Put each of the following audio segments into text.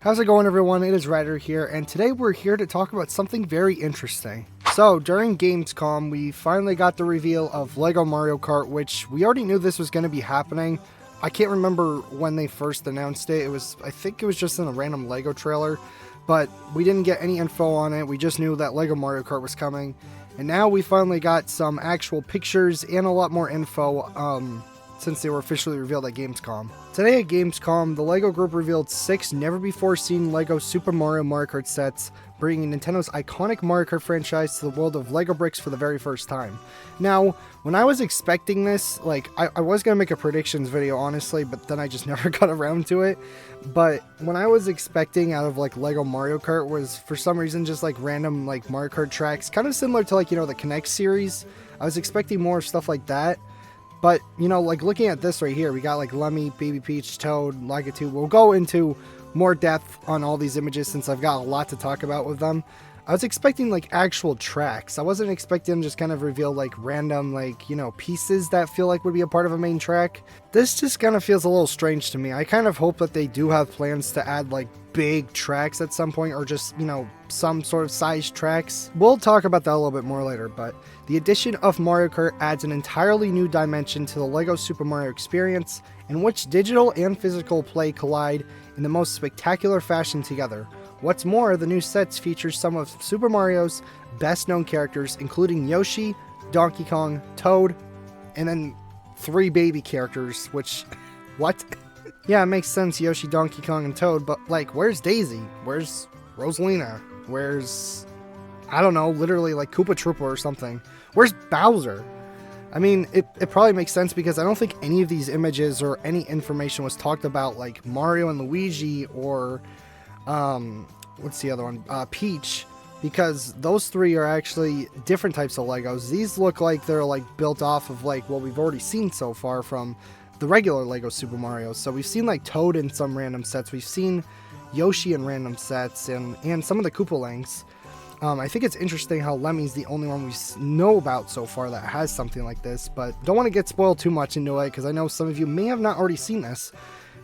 How's it going, everyone? It is Ryder here, and today we're here to talk about something very interesting. So, during Gamescom, we finally got the reveal of LEGO Mario Kart, which we already knew this was going to be happening. I can't remember when they first announced it. I think it was just in a random LEGO trailer, but we didn't get any info on it. We just knew that LEGO Mario Kart was coming, and now we finally got some actual pictures and a lot more info, since they were officially revealed at Gamescom. Today at Gamescom, the LEGO Group revealed 6 never-before-seen LEGO Super Mario Kart sets, bringing Nintendo's iconic Mario Kart franchise to the world of LEGO bricks for the very first time. Now, when I was expecting this, I was going to make a predictions video, honestly, but then I just never got around to it. But when I was expecting out of, LEGO Mario Kart was, for some reason, just, random, Mario Kart tracks, kind of similar to, the Kinect series. I was expecting more stuff like that. But, looking at this right here, we got, Lemmy, Baby Peach, Toad, Lakitu. We'll go into more depth on all these images since I've got a lot to talk about with them. I was expecting, actual tracks. I wasn't expecting them just kind of reveal, random, pieces that feel like would be a part of a main track. This just kind of feels a little strange to me. I kind of hope that they do have plans to add, big tracks at some point, or just, some sort of size tracks. We'll talk about that a little bit more later, but the addition of Mario Kart adds an entirely new dimension to the LEGO Super Mario experience, in which digital and physical play collide in the most spectacular fashion together. What's more, the new sets feature some of Super Mario's best-known characters, including Yoshi, Donkey Kong, Toad, and then 3 baby characters, which... what? Yeah, it makes sense, Yoshi, Donkey Kong, and Toad, but, where's Daisy? Where's Rosalina? Where's... I don't know, literally, Koopa Troopa or something. Where's Bowser? I mean, it probably makes sense because I don't think any of these images or any information was talked about, Mario and Luigi or... what's the other one? Peach, because those 3 are actually different types of Legos. These look like they're built off of what we've already seen so far from the regular Lego Super Mario. So we've seen Toad in some random sets, we've seen Yoshi in random sets, and some of the Koopalings. I think it's interesting how Lemmy's the only one we know about so far that has something like this, but don't want to get spoiled too much into it because I know some of you may have not already seen this,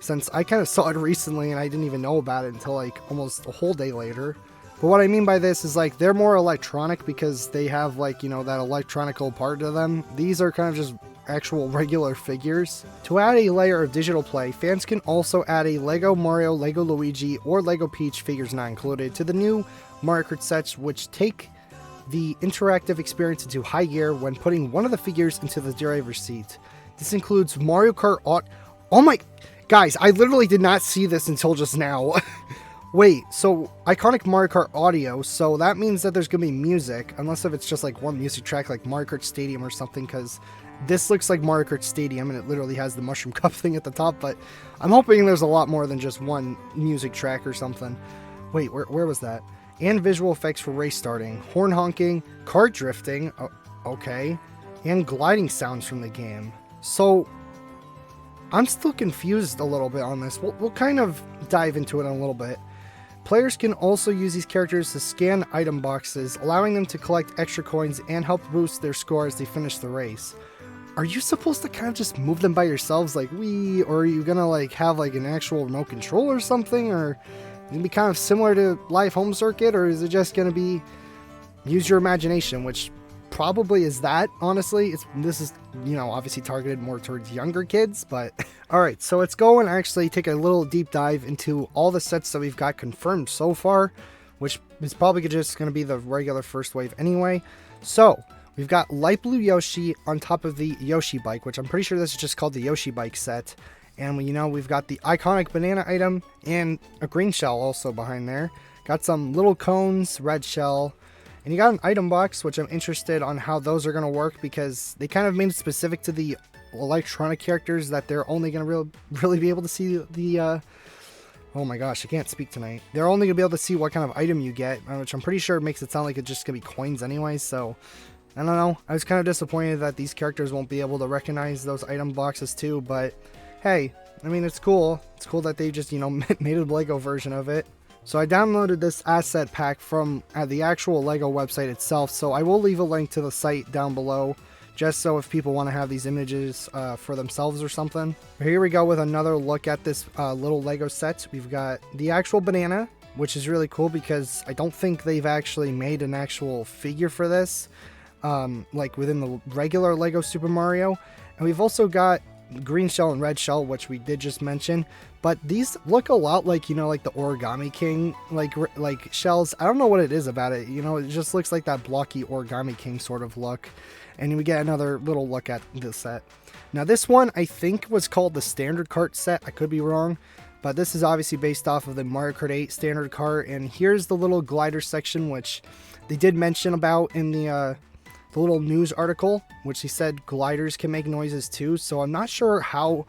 since I kind of saw it recently and I didn't even know about it until almost a whole day later. But what I mean by this is they're more electronic because they have that electronical part to them. These are kind of just actual regular figures. To add a layer of digital play, fans can also add a LEGO Mario, LEGO Luigi, or LEGO Peach, figures not included, to the new Mario Kart sets, which take the interactive experience into high gear when putting one of the figures into the driver's seat. This includes Mario Kart Oh my... Guys, I literally did not see this until just now. Wait, so iconic Mario Kart audio, so that means that there's going to be music, unless if it's just one music track like Mario Kart Stadium or something, because this looks like Mario Kart Stadium and it literally has the mushroom cup thing at the top, but I'm hoping there's a lot more than just one music track or something. Wait, where was that? And visual effects for race starting, horn honking, kart drifting, okay, and gliding sounds from the game. So... I'm still confused a little bit on this. We'll kind of dive into it in a little bit. Players can also use these characters to scan item boxes, allowing them to collect extra coins and help boost their score as they finish the race. Are you supposed to kind of just move them by yourselves or are you gonna have an actual remote control or something? Or gonna be kind of similar to Live Home Circuit, or is it just gonna be use your imagination, which probably is that, honestly. This is, obviously targeted more towards younger kids, but... Alright, so let's go and actually take a little deep dive into all the sets that we've got confirmed so far, which is probably just going to be the regular first wave anyway. So, we've got Light Blue Yoshi on top of the Yoshi Bike, which I'm pretty sure this is just called the Yoshi Bike set. And we've got the iconic banana item and a green shell also behind there. Got some little cones, red shell... And you got an item box, which I'm interested on how those are going to work, because they kind of made it specific to the electronic characters that they're only going to really be able to see the... oh my gosh, I can't speak tonight. They're only going to be able to see what kind of item you get, which I'm pretty sure makes it sound like it's just going to be coins anyway, so... I don't know. I was kind of disappointed that these characters won't be able to recognize those item boxes too, but hey, I mean, it's cool. It's cool that they just, made a LEGO version of it. So I downloaded this asset pack from the actual LEGO website itself, so I will leave a link to the site down below just so if people want to have these images for themselves or something. Here we go with another look at this little Lego set. We've got the actual banana, which is really cool because I don't think they've actually made an actual figure for this, like within the regular Lego Super Mario. And we've also got green shell and red shell, which we did just mention, but these look a lot like, you know, like the Origami King, like shells. I don't know what it is about it, you know, it just looks like that blocky Origami King sort of look. And we get another little look at this set. Now this one I think was called the standard cart set, I could be wrong, but this is obviously based off of the Mario Kart 8 standard cart. And here's the little glider section, which they did mention about in the little news article, which he said gliders can make noises too. So I'm not sure how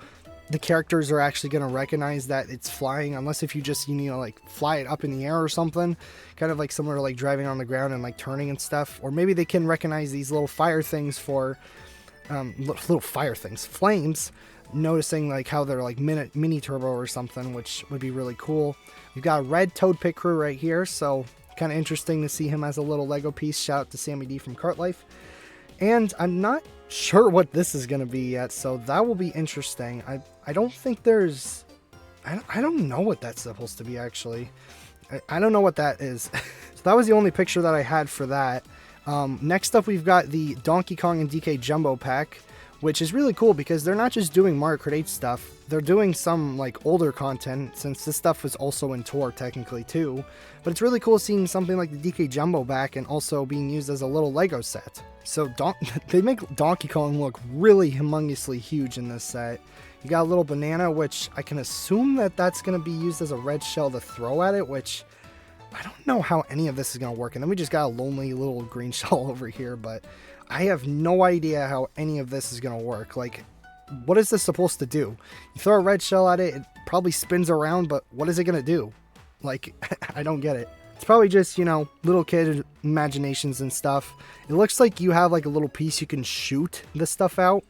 the characters are actually going to recognize that it's flying, unless if you just, you know, like fly it up in the air or something, kind of like similar to like driving on the ground and like turning and stuff. Or maybe they can recognize these little fire things for little fire things, flames, noticing like how they're like mini turbo or something, which would be really cool. We've got a red Toad Pit Crew right here, so kind of interesting to see him as a little Lego piece. Shout out to Sammy D from Kart Life. And I'm not sure what this is going to be yet, so that will be interesting. I don't think there's... I don't know what that's supposed to be, actually. I don't know what that is. So that was the only picture that I had for that. Next up, we've got the Donkey Kong and DK Jumbo Pack, which is really cool because they're not just doing Mario Kart 8 stuff. They're doing some like older content, since this stuff was also in Tour technically too. But it's really cool seeing something like the DK Jumbo back and also being used as a little Lego set. So they make Donkey Kong look really humongously huge in this set. You got a little banana, which I can assume that that's going to be used as a red shell to throw at it, which I don't know how any of this is going to work. And then we just got a lonely little green shell over here, but I have no idea how any of this is going to work. Like, what is this supposed to do? You throw a red shell at it, it probably spins around, but what is it going to do? Like, I don't get it. It's probably just, you know, little kid imaginations and stuff. It looks like you have like a little piece you can shoot this stuff out.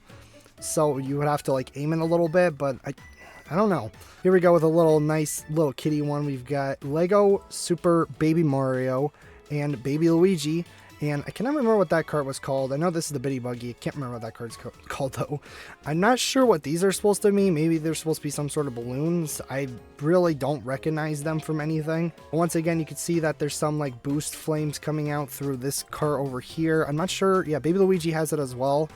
So you would have to like aim it a little bit, but I don't know. Here we go with a little nice little kitty one. We've got Lego Super Baby Mario and Baby Luigi. And I cannot remember what that cart was called. I know this is the Bitty Buggy. I can't remember what that cart's called though. I'm not sure what these are supposed to mean. Maybe they're supposed to be some sort of balloons. I really don't recognize them from anything. Once again, you can see that there's some like boost flames coming out through this cart over here. I'm not sure. Yeah, Baby Luigi has it as well.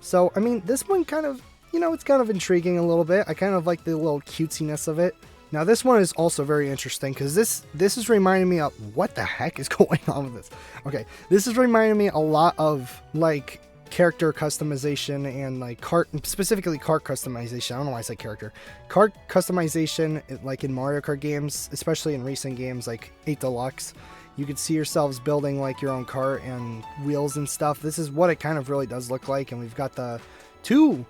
So, I mean, this one kind of, you know, it's kind of intriguing a little bit. I kind of like the little cutesiness of it. Now, this one is also very interesting because this is reminding me of what the heck is going on with this. Okay, this is reminding me a lot of like character customization and like specifically cart customization. I don't know why I said character. Cart customization, like in Mario Kart games, especially in recent games like 8 Deluxe. You could see yourselves building like your own cart and wheels and stuff. This is what it kind of really does look like. And we've got the two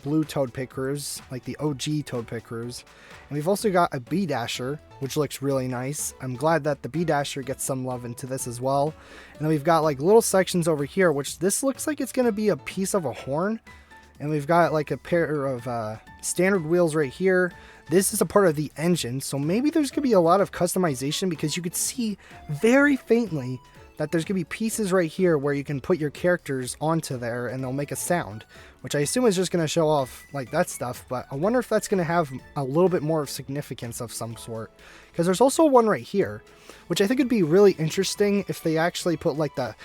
blue Toad Pit Crews, like the OG Toad Pit Crews. And we've also got a Bee Dasher, which looks really nice. I'm glad that the Bee Dasher gets some love into this as well. And then we've got like little sections over here, which this looks like it's going to be a piece of a horn. And we've got like a pair of standard wheels right here. This is a part of the engine, so maybe there's going to be a lot of customization because you could see very faintly that there's going to be pieces right here where you can put your characters onto there and they'll make a sound, which I assume is just going to show off like that stuff, but I wonder if that's going to have a little bit more of significance of some sort. Because there's also one right here, which I think would be really interesting if they actually put like the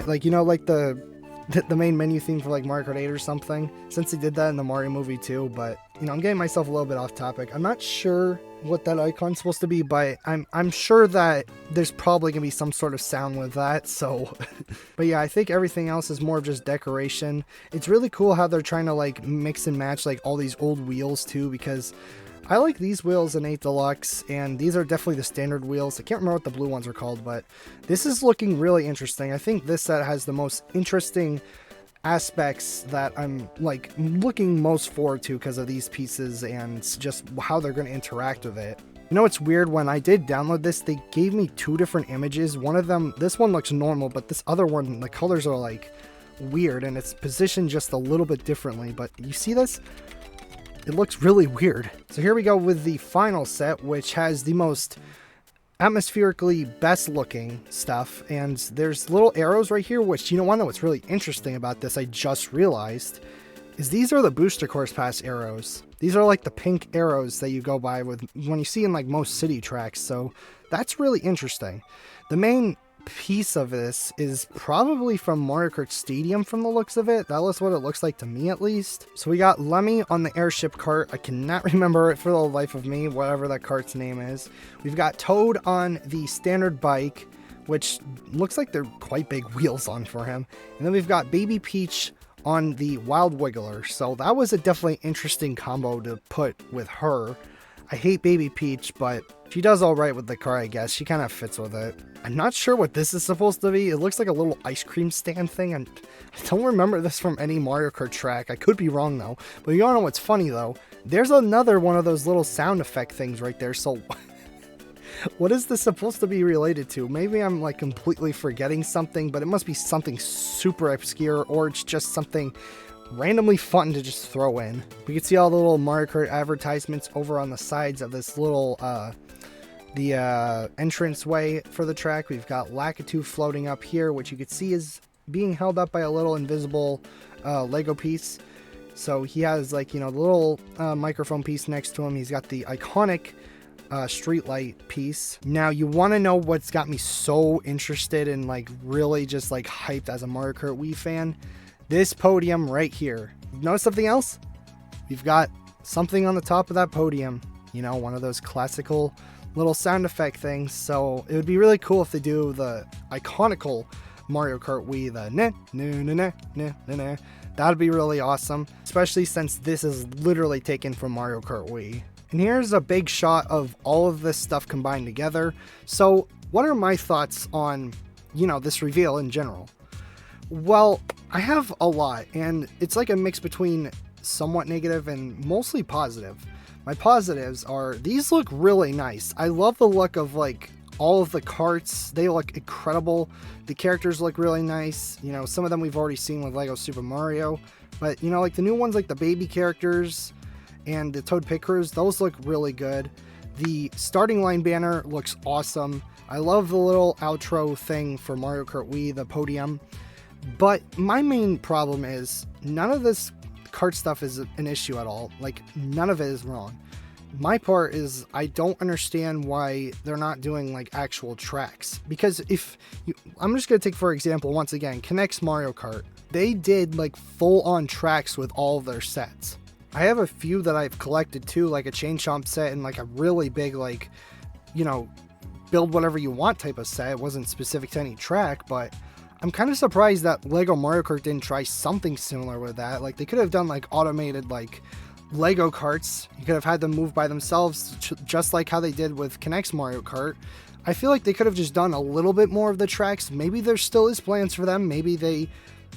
like, you know, like the main menu theme for like Mario Kart 8 or something, since they did that in the Mario movie too. But you know, I'm getting myself a little bit off topic. I'm not sure what that icon's supposed to be, but I'm sure that there's probably gonna be some sort of sound with that. So but yeah, I think everything else is more of just decoration. It's really cool how they're trying to like mix and match like all these old wheels too, because I like these wheels in 8 Deluxe, and these are definitely the standard wheels. I can't remember what the blue ones are called, but this is looking really interesting. I think this set has the most interesting aspects that I'm like looking most forward to because of these pieces and just how they're going to interact with it. You know, it's weird, when I did download this, they gave me two different images. One of them, this one looks normal, but this other one, the colors are like weird and it's positioned just a little bit differently. But you see this? It looks really weird. So here we go with the final set, which has the most, atmospherically best looking stuff. And there's little arrows right here, which, you know, want to know what's really interesting about this, I just realized, is these are the booster course pass arrows. These are like the pink arrows that you go by with when you see in like most city tracks. So that's really interesting. The main piece of this is probably from Mario Kart Stadium from the looks of it. That was what it looks like to me, at least. So we got Lemmy on the airship cart. I cannot remember it for the life of me, whatever that cart's name is. We've got Toad on the standard bike, which looks like they're quite big wheels on for him. And then we've got Baby Peach on the Wild Wiggler. So that was a definitely interesting combo to put with her. I hate Baby Peach, but she does all right with the car, I guess. She kind of fits with it. I'm not sure what this is supposed to be. It looks like a little ice cream stand thing, and I don't remember this from any Mario Kart track. I could be wrong, though. But you all know what's funny, though? There's another one of those little sound effect things right there, so what is this supposed to be related to? Maybe I'm, like, completely forgetting something, but it must be something super obscure, or it's just something randomly fun to just throw in. We can see all the little Mario Kart advertisements over on the sides of this little entrance way for the track. We've got Lakitu floating up here, which you can see is being held up by a little invisible Lego piece. So he has, like, you know, the little microphone piece next to him. He's got the iconic street light piece. Now, you want to know what's got me so interested and, like, really just, like, hyped as a Mario Kart Wii fan? This podium right here. Notice something else? We've got something on the top of that podium. You know, one of those classical little sound effect things. So it would be really cool if they do the iconical Mario Kart Wii, the nah, nah, nah, nah, nah, nah. That'd be really awesome, especially since this is literally taken from Mario Kart Wii. And here's a big shot of all of this stuff combined together. So what are my thoughts on, you know, this reveal in general? Well, I have a lot, and it's like a mix between somewhat negative and mostly positive. My positives are, these look really nice. I love the look of, like, all of the carts. They look incredible. The characters look really nice. You know, some of them we've already seen with LEGO Super Mario. But, you know, like the new ones, like the baby characters and the Toad Pit Crews, those look really good. The starting line banner looks awesome. I love the little outro thing for Mario Kart Wii, the podium. But my main problem is none of this kart stuff is an issue at all. Like, none of it is wrong. My part is I don't understand why they're not doing, like, actual tracks. Because if you, I'm just going to take, for example, once again, Connect's Mario Kart. They did, like, full-on tracks with all of their sets. I have a few that I've collected too, like a Chain Chomp set and, like, a really big, like, you know, build whatever you want type of set. It wasn't specific to any track, but I'm kind of surprised that LEGO Mario Kart didn't try something similar with that. Like, they could have done, like, automated, like, LEGO carts. You could have had them move by themselves, just like how they did with Connect's Mario Kart. I feel like they could have just done a little bit more of the tracks. Maybe there still is plans for them. Maybe they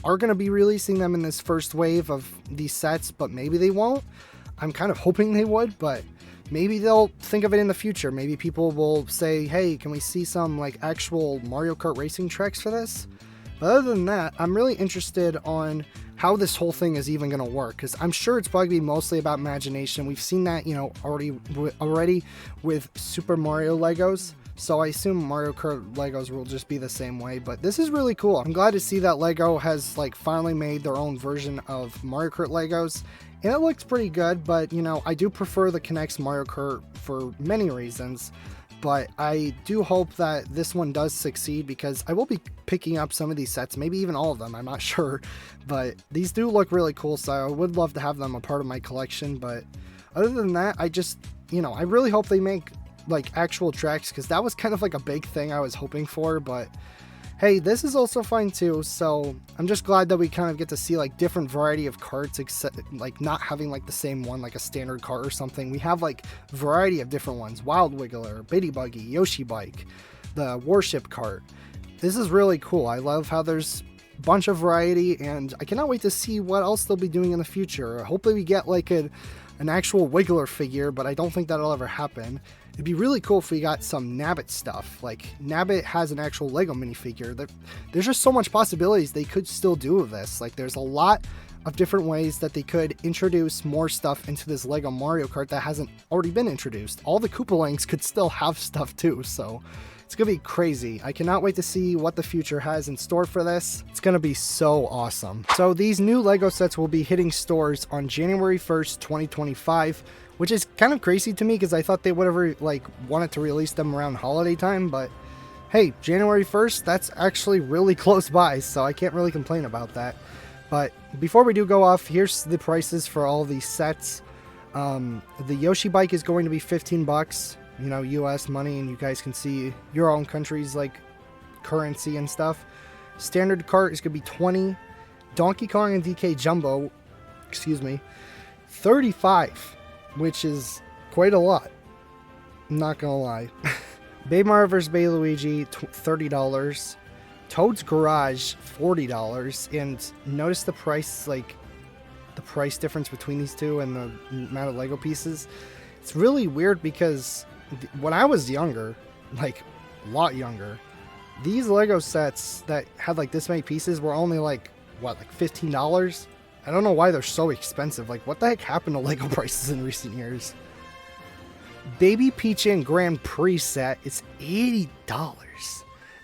are going to be releasing them in this first wave of these sets, but maybe they won't. I'm kind of hoping they would, but maybe they'll think of it in the future. Maybe people will say, hey, can we see some, like, actual Mario Kart racing tracks for this? But other than that, I'm really interested on how this whole thing is even going to work, because I'm sure it's probably going to be mostly about imagination. We've seen that, you know, already with Super Mario Legos. So I assume Mario Kart Legos will just be the same way, but this is really cool. I'm glad to see that LEGO has, like, finally made their own version of Mario Kart Legos, and it looks pretty good, but, you know, I do prefer the Connect's Mario Kart for many reasons. But I do hope that this one does succeed, because I will be picking up some of these sets, maybe even all of them, I'm not sure. But these do look really cool, so I would love to have them a part of my collection. But other than that, I just, you know, I really hope they make, like, actual tracks, because that was kind of like a big thing I was hoping for. But hey, this is also fine too, so I'm just glad that we kind of get to see, like, different variety of carts, except, like, not having, like, the same one, like a standard cart or something. We have, like, variety of different ones: Wild Wiggler, Bitty Buggy, Yoshi Bike, the Warship Cart. This is really cool. I love how there's a bunch of variety, and I cannot wait to see what else they'll be doing in the future. Hopefully we get, like, an actual Wiggler figure, but I don't think that'll ever happen. It'd be really cool if we got some Nabbit stuff. Like, Nabbit has an actual LEGO minifigure. There's just so much possibilities they could still do with this. Like, there's a lot of different ways that they could introduce more stuff into this LEGO Mario Kart that hasn't already been introduced. All the Koopalinks could still have stuff too, so it's gonna be crazy. I cannot wait to see what the future has in store for this. It's gonna be so awesome. So these new LEGO sets will be hitting stores on January 1st, 2025, which is kind of crazy to me because I thought they would have wanted to release them around holiday time, but hey, January 1st, that's actually really close by, so I can't really complain about that. But before we do go off, here's the prices for all these sets. The Yoshi bike is going to be 15 bucks, you know, US money, and you guys can see your own country's like currency and stuff. Standard cart is going to be 20. Donkey Kong and DK Jumbo, 35, which is quite a lot. I'm not gonna lie. Baby Mario vs. Baby Luigi, $30. Toad's Garage, $40. And notice the price, like the price difference between these two and the amount of Lego pieces. It's really weird because when I was younger, like a lot younger, these Lego sets that had like this many pieces were only like, what, like $15? I don't know why they're so expensive. Like, what the heck happened to Lego prices in recent years? Baby Peach and Grand Prix set is $80.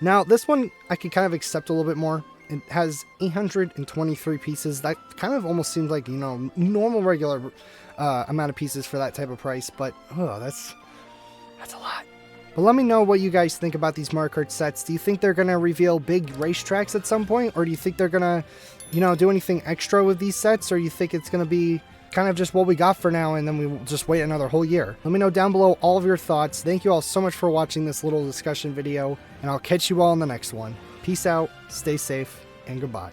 Now, this one I could kind of accept a little bit more. It has 823 pieces. That kind of almost seems like, you know, normal, regular amount of pieces for that type of price. But, oh, that's a lot. But let me know what you guys think about these Mario Kart sets. Do you think they're going to reveal big racetracks at some point? Or do you think they're going to, you know, do anything extra with these sets? Or you think it's going to be kind of just what we got for now and then we will just wait another whole year? Let me know down below all of your thoughts. Thank you all so much for watching this little discussion video, and I'll catch you all in the next one. Peace out, stay safe, and goodbye.